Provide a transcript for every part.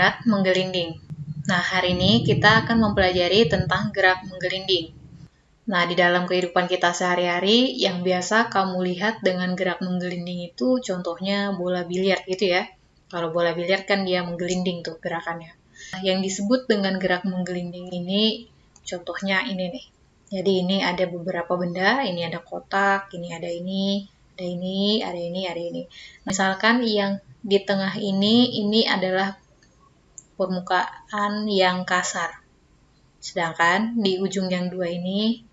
gerak menggelinding. Nah, hari ini kita akan mempelajari tentang gerak menggelinding. Nah, di dalam kehidupan kita sehari-hari, yang biasa kamu lihat dengan gerak menggelinding itu contohnya bola biliar gitu ya. Kalau bola biliar kan dia menggelinding tuh gerakannya. Nah, yang disebut dengan gerak menggelinding ini, contohnya ini nih. Jadi ini ada beberapa benda, ini ada kotak, ini ada ini, ada ini, ada ini, ada ini. Misalkan yang di tengah ini adalah permukaan yang kasar. Sedangkan di ujung yang dua ini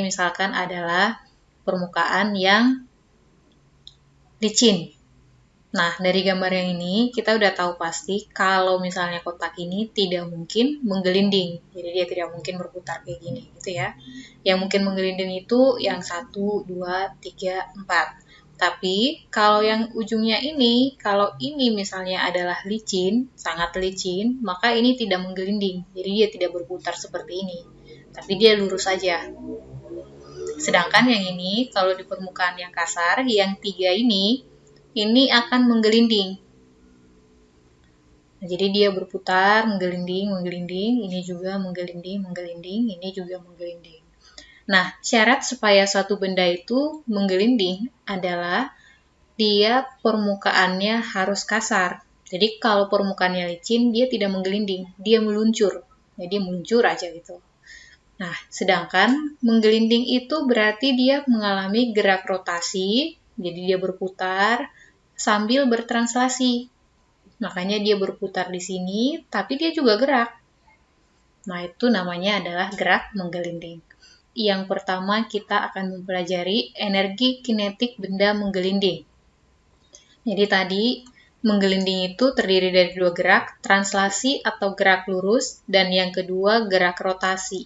misalkan adalah permukaan yang licin. Nah, dari gambar yang ini kita udah tahu pasti kalau misalnya kotak ini tidak mungkin menggelinding. Jadi dia tidak mungkin berputar kayak gini gitu ya. Yang mungkin menggelinding itu yang 1, 2, 3, 4. Tapi kalau yang ujungnya ini, kalau ini misalnya adalah licin, sangat licin, maka ini tidak menggelinding. Jadi dia tidak berputar seperti ini. Tapi dia lurus saja. Sedangkan yang ini, kalau di permukaan yang kasar, yang 3 ini akan menggelinding. Nah, jadi dia berputar, menggelinding, ini juga menggelinding, ini juga menggelinding. Nah, syarat supaya suatu benda itu menggelinding adalah dia permukaannya harus kasar. Jadi kalau permukaannya licin, dia tidak menggelinding, dia meluncur. Jadi meluncur aja gitu. Nah, sedangkan menggelinding itu berarti dia mengalami gerak rotasi, jadi dia berputar sambil bertranslasi. Makanya dia berputar di sini, tapi dia juga gerak. Nah, itu namanya adalah gerak menggelinding. Yang pertama kita akan mempelajari energi kinetik benda menggelinding. Jadi tadi menggelinding itu terdiri dari dua gerak, translasi atau gerak lurus, dan yang kedua gerak rotasi.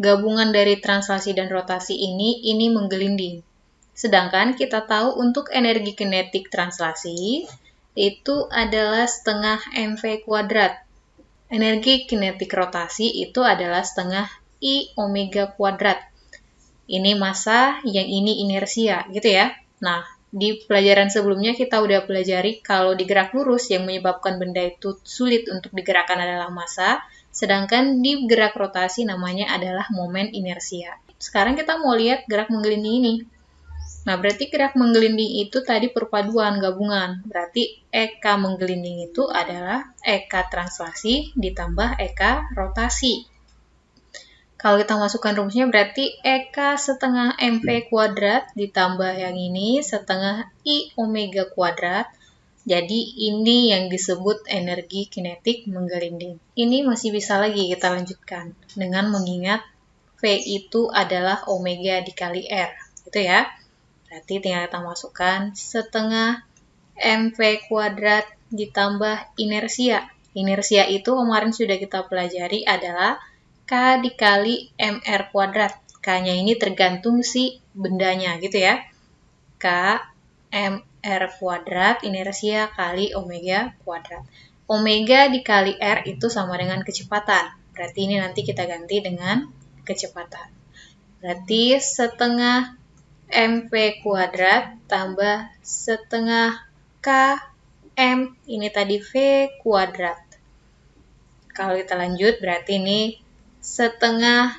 Gabungan dari translasi dan rotasi ini menggelinding. Sedangkan kita tahu untuk energi kinetik translasi itu adalah setengah mv kuadrat. Energi kinetik rotasi itu adalah setengah I omega kuadrat. Ini massa, yang ini inersia, gitu ya. Nah, di pelajaran sebelumnya kita udah pelajari kalau di gerak lurus yang menyebabkan benda itu sulit untuk digerakkan adalah massa, sedangkan di gerak rotasi namanya adalah momen inersia. Sekarang kita mau lihat gerak menggelinding ini. Nah, berarti gerak menggelinding itu tadi perpaduan, gabungan. Berarti EK menggelinding itu adalah EK translasi ditambah EK rotasi. Kalau kita masukkan rumusnya berarti EK setengah mv kuadrat ditambah yang ini setengah I omega kuadrat. Jadi ini yang disebut energi kinetik menggelinding. Ini masih bisa lagi kita lanjutkan dengan mengingat V itu adalah omega dikali R. Gitu ya. Berarti tinggal kita masukkan setengah mv kuadrat ditambah inersia. Inersia itu kemarin sudah kita pelajari adalah K dikali MR kuadrat. K-nya ini tergantung si bendanya gitu ya. K MR kuadrat inersia kali omega kuadrat. Omega dikali R itu sama dengan kecepatan. Berarti ini nanti kita ganti dengan kecepatan. Berarti setengah mv kuadrat tambah setengah K M ini tadi V kuadrat. Kalau kita lanjut berarti ini setengah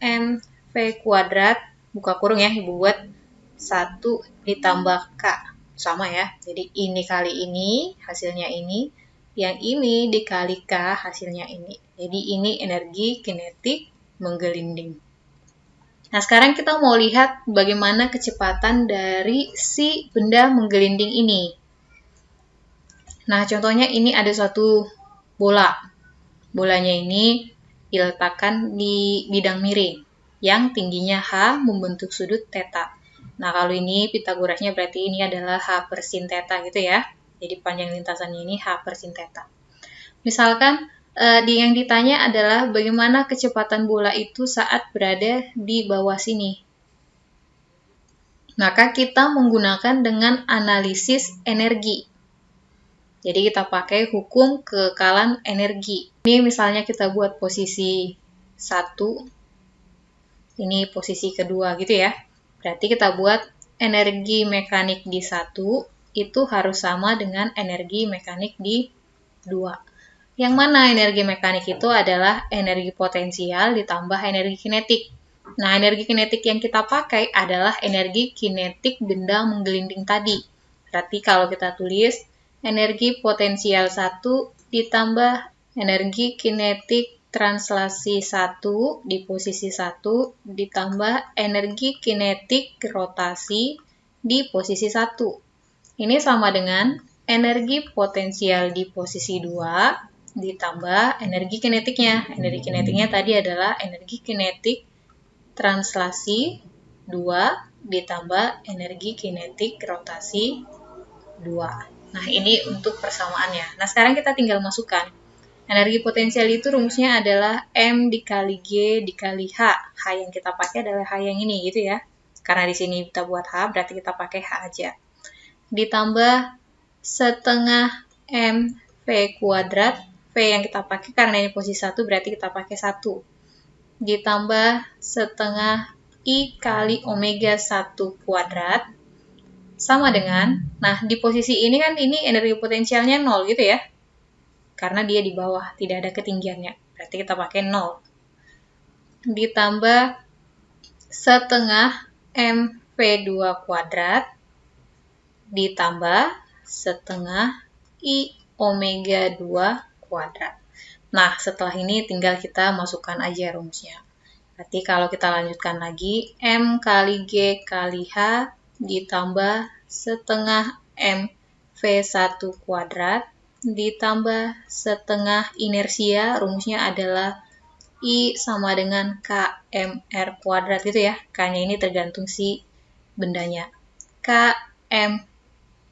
mv kuadrat, buka kurung ya, ibu buat 1 ditambah K, sama ya, jadi ini kali ini, hasilnya ini, yang ini dikali K, hasilnya ini. Jadi ini energi kinetik menggelinding. Nah, sekarang kita mau lihat bagaimana kecepatan dari si benda menggelinding ini. Nah, contohnya ini ada suatu bola. Bolanya ini diletakkan di bidang miring yang tingginya H membentuk sudut theta. Nah, kalau ini Pitagorasnya berarti ini adalah H per sin theta gitu ya. Jadi panjang lintasannya ini H per sin theta. Misalkan yang ditanya adalah bagaimana kecepatan bola itu saat berada di bawah sini. Maka kita menggunakan dengan analisis energi. Jadi kita pakai hukum kekekalan energi. Ini misalnya kita buat posisi 1, ini posisi kedua gitu ya. Berarti kita buat energi mekanik di 1 itu harus sama dengan energi mekanik di 2. Yang mana energi mekanik itu adalah energi potensial ditambah energi kinetik. Nah, energi kinetik yang kita pakai adalah energi kinetik benda menggelinding tadi. Berarti kalau kita tulis energi potensial 1 ditambah energi kinetik translasi 1 di posisi 1 ditambah energi kinetik rotasi di posisi 1. Ini sama dengan energi potensial di posisi 2 ditambah energi kinetiknya. Energi kinetiknya tadi adalah energi kinetik translasi 2 ditambah energi kinetik rotasi 2. Nah, ini untuk persamaannya. Nah, sekarang kita tinggal masukkan. Energi potensial itu rumusnya adalah M dikali G dikali H. H yang kita pakai adalah H yang ini gitu ya. Karena di sini kita buat H, berarti kita pakai H aja. Ditambah setengah M V kuadrat. V yang kita pakai karena ini posisi 1 berarti kita pakai 1. Ditambah setengah I kali omega 1 kuadrat. Sama dengan, nah di posisi ini kan ini energi potensialnya 0 gitu ya. Karena dia di bawah, tidak ada ketinggiannya. Berarti kita pakai 0. Ditambah setengah mv2 kuadrat. Ditambah setengah I omega 2 kuadrat. Nah, setelah ini tinggal kita masukkan aja rumusnya. Berarti kalau kita lanjutkan lagi, M kali G kali H ditambah setengah mv1 kuadrat ditambah setengah inersia, rumusnya adalah I sama dengan KMR kuadrat gitu ya. K-nya ini tergantung si bendanya. KM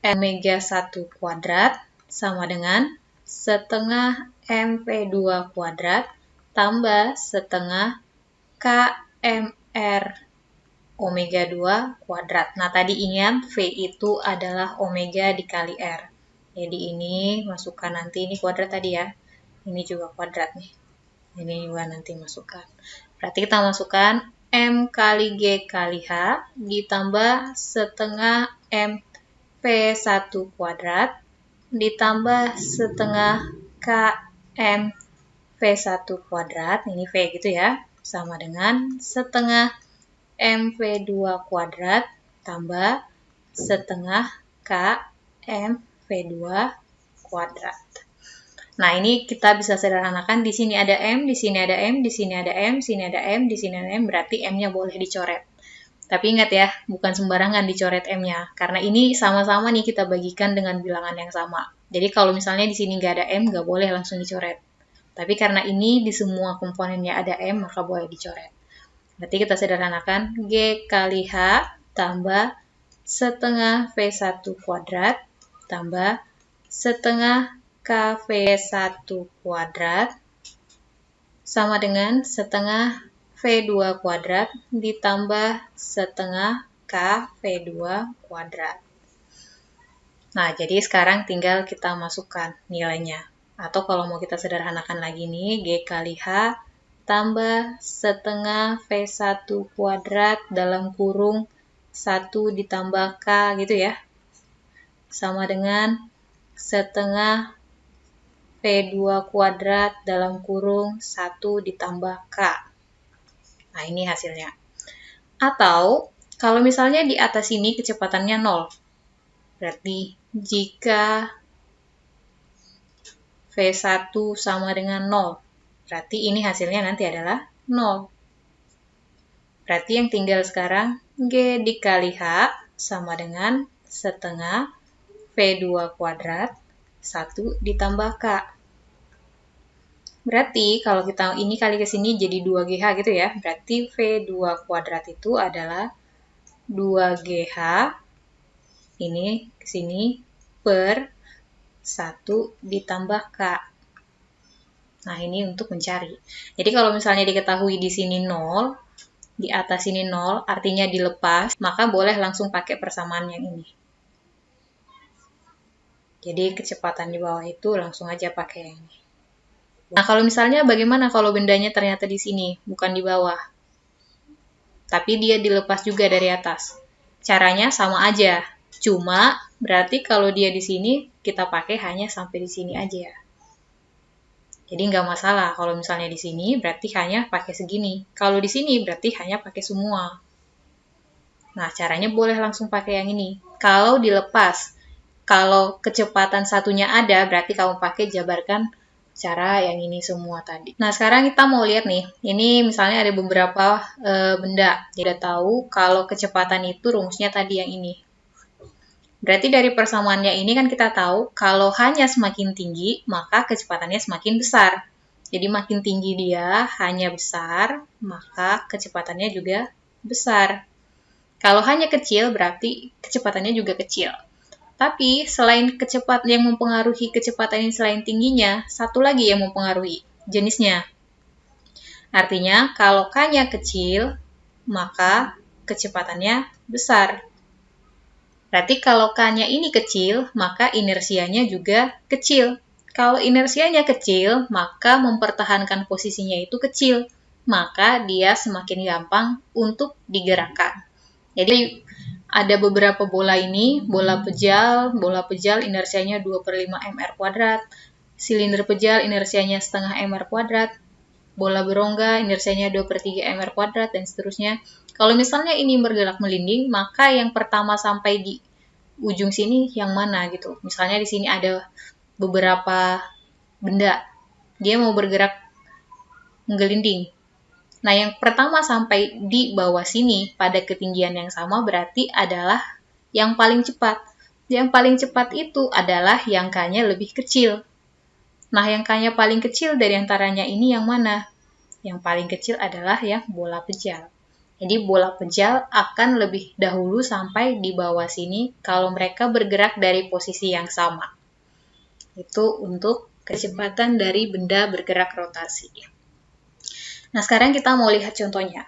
omega 1 kuadrat sama dengan setengah mv2 kuadrat tambah setengah KMR omega 2 kuadrat. Nah, tadi ingat V itu adalah omega dikali R. Jadi ini masukkan nanti, ini kuadrat tadi ya. Ini juga kuadrat nih. Ini juga nanti masukkan. Berarti kita masukkan M kali G kali H ditambah setengah mv1 kuadrat ditambah setengah KM V1 kuadrat, ini V gitu ya, sama dengan setengah mv2 kuadrat tambah setengah KM V2 kuadrat. Nah, ini kita bisa sederhanakan, di sini ada M, di sini ada M, di sini ada M, di sini ada M, di sini ada M, berarti M-nya boleh dicoret. Tapi ingat ya, bukan sembarangan dicoret M-nya, karena ini sama-sama nih kita bagikan dengan bilangan yang sama. Jadi kalau misalnya di sini nggak ada M, nggak boleh langsung dicoret. Tapi karena ini di semua komponennya ada M, maka boleh dicoret. Berarti kita sederhanakan, G kali H tambah setengah V1 kuadrat tambah setengah KV1 kuadrat sama dengan setengah V2 kuadrat ditambah setengah KV2 kuadrat. Nah, jadi sekarang tinggal kita masukkan nilainya. Atau kalau mau kita sederhanakan lagi nih, G kali H tambah setengah V1 kuadrat dalam kurung 1 ditambah K gitu ya. Sama dengan setengah V2 kuadrat dalam kurung 1 ditambah K. Nah, ini hasilnya. Atau, kalau misalnya di atas ini kecepatannya 0. Berarti, jika V1 sama dengan 0, berarti ini hasilnya nanti adalah 0. Berarti yang tinggal sekarang, G dikali H sama dengan setengah V2 kuadrat 1 ditambah K. Berarti kalau kita ini kali ke sini jadi 2GH gitu ya. Berarti V2 kuadrat itu adalah 2GH ini ke sini per 1 ditambah K. Nah, ini untuk mencari. Jadi kalau misalnya diketahui di sini 0, di atas ini 0, artinya dilepas, maka boleh langsung pakai persamaan yang ini. Jadi kecepatan di bawah itu langsung aja pakai yang ini. Nah, kalau misalnya bagaimana kalau bendanya ternyata di sini, bukan di bawah. Tapi dia dilepas juga dari atas. Caranya sama aja. Cuma berarti kalau dia di sini, kita pakai hanya sampai di sini aja. Jadi nggak masalah. Kalau misalnya di sini berarti hanya pakai segini. Kalau di sini berarti hanya pakai semua. Nah, caranya boleh langsung pakai yang ini. Kalau dilepas, kalau kecepatan satunya ada, berarti kamu pakai jabarkan cara yang ini semua tadi. Nah, sekarang kita mau lihat nih. Ini misalnya ada beberapa benda. Jadi tahu kalau kecepatan itu rumusnya tadi yang ini. Berarti dari persamaannya ini kan kita tahu kalau hanya semakin tinggi, maka kecepatannya semakin besar. Jadi makin tinggi dia hanya besar, maka kecepatannya juga besar. Kalau hanya kecil, berarti kecepatannya juga kecil. Tapi selain kecepatan yang mempengaruhi kecepatan ini selain tingginya, satu lagi yang mempengaruhi, jenisnya. Artinya, kalau K-nya kecil, maka kecepatannya besar. Berarti kalau K-nya ini kecil, maka inersianya juga kecil. Kalau inersianya kecil, maka mempertahankan posisinya itu kecil. Maka dia semakin gampang untuk digerakkan. Jadi ada beberapa bola ini, bola pejal inersianya 2/5 mr kuadrat, silinder pejal inersianya setengah mr kuadrat, bola berongga inersianya 2/3 mr kuadrat, dan seterusnya. Kalau misalnya ini bergerak melinding, maka yang pertama sampai di ujung sini yang mana gitu. Misalnya di sini ada beberapa benda, dia mau bergerak menggelinding. Nah, yang pertama sampai di bawah sini pada ketinggian yang sama berarti adalah yang paling cepat. Yang paling cepat itu adalah yang K-nya lebih kecil. Nah, yang K-nya paling kecil dari antaranya ini yang mana? Yang paling kecil adalah yang bola pejal. Jadi bola pejal akan lebih dahulu sampai di bawah sini kalau mereka bergerak dari posisi yang sama. Itu untuk kecepatan dari benda bergerak rotasi. Nah, sekarang kita mau lihat contohnya.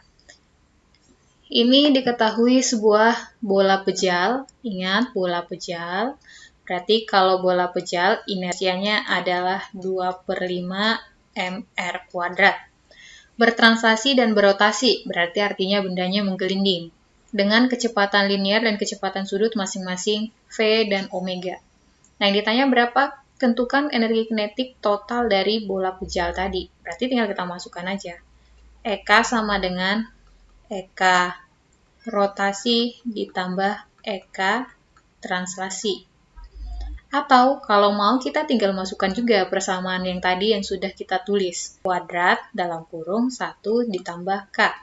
Ini diketahui sebuah bola pejal. Ingat, bola pejal. Berarti kalau bola pejal, inersianya adalah 2/5 mr kuadrat. Bertranslasi dan berotasi, berarti artinya bendanya menggelinding. Dengan kecepatan linear dan kecepatan sudut masing-masing V dan omega. Nah, yang ditanya berapa? Tentukan energi kinetik total dari bola pejal tadi. Berarti tinggal kita masukkan aja. EK sama dengan EK rotasi ditambah EK translasi. Atau kalau mau kita tinggal masukkan juga persamaan yang tadi yang sudah kita tulis. Kuadrat dalam kurung 1 ditambah K.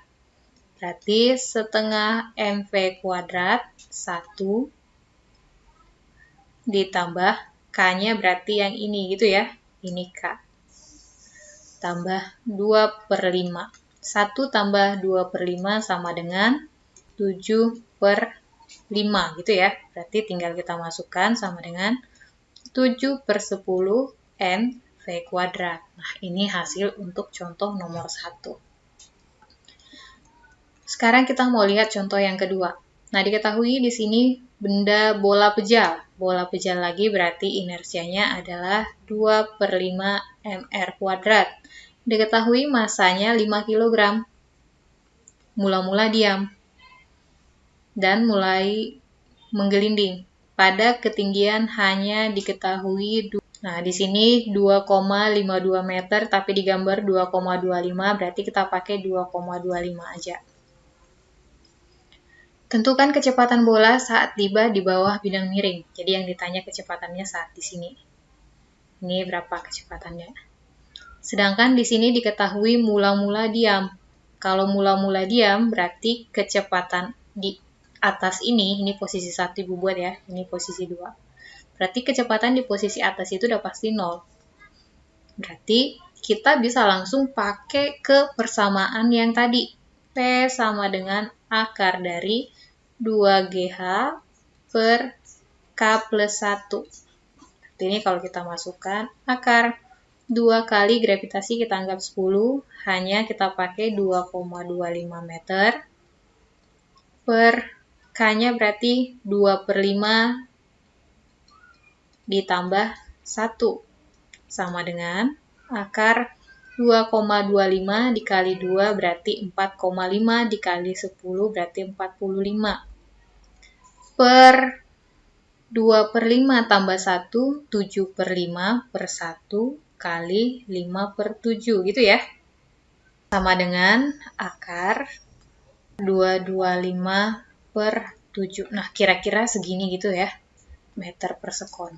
Berarti setengah MV kuadrat 1 ditambah K-nya berarti yang ini gitu ya. Ini K. Tambah 2/5. 1 tambah 2/5 sama dengan 7/5 gitu ya. Berarti tinggal kita masukkan sama dengan 7/10 mv kuadrat. Nah, ini hasil untuk contoh nomor 1. Sekarang kita mau lihat contoh yang kedua. Nah, diketahui di sini benda bola pejal. Bola pejal lagi berarti inersianya adalah 2/5 mr kuadrat. Diketahui masanya 5 kg. Mula-mula diam. Dan mulai menggelinding. Pada ketinggian hanya diketahui. Nah, di sini 2,52 meter, tapi digambar 2,25, berarti kita pakai 2,25 aja. Tentukan kecepatan bola saat tiba di bawah bidang miring. Jadi yang ditanya kecepatannya saat di sini. Ini berapa kecepatannya? Sedangkan di sini diketahui mula-mula diam. Kalau mula-mula diam, berarti kecepatan di atas ini posisi 1 Ibu buat ya, ini posisi 2. Berarti kecepatan di posisi atas itu udah pasti 0. Berarti kita bisa langsung pakai ke persamaan yang tadi. P sama dengan akar dari 2GH per K plus 1. Berarti ini kalau kita masukkan akar 2 kali gravitasi kita anggap 10, hanya kita pakai 2,25 meter per K-nya berarti 2/5 ditambah 1 sama dengan akar 2,25 dikali 2 berarti 4,5 dikali 10 berarti 45 per 2/5 tambah 1 7/5 per 1 kali 5/7 gitu ya. Sama dengan akar 225/7. Nah, kira-kira segini gitu ya, meter per sekon.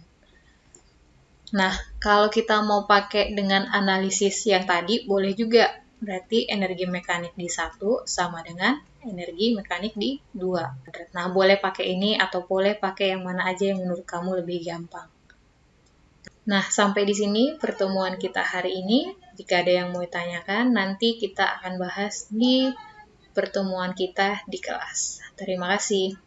Nah, kalau kita mau pakai dengan analisis yang tadi, boleh juga. Berarti energi mekanik di 1 sama dengan energi mekanik di 2. Nah, boleh pakai ini atau boleh pakai yang mana aja yang menurut kamu lebih gampang. Nah, sampai di sini pertemuan kita hari ini. Jika ada yang mau ditanyakan, nanti kita akan bahas di pertemuan kita di kelas. Terima kasih.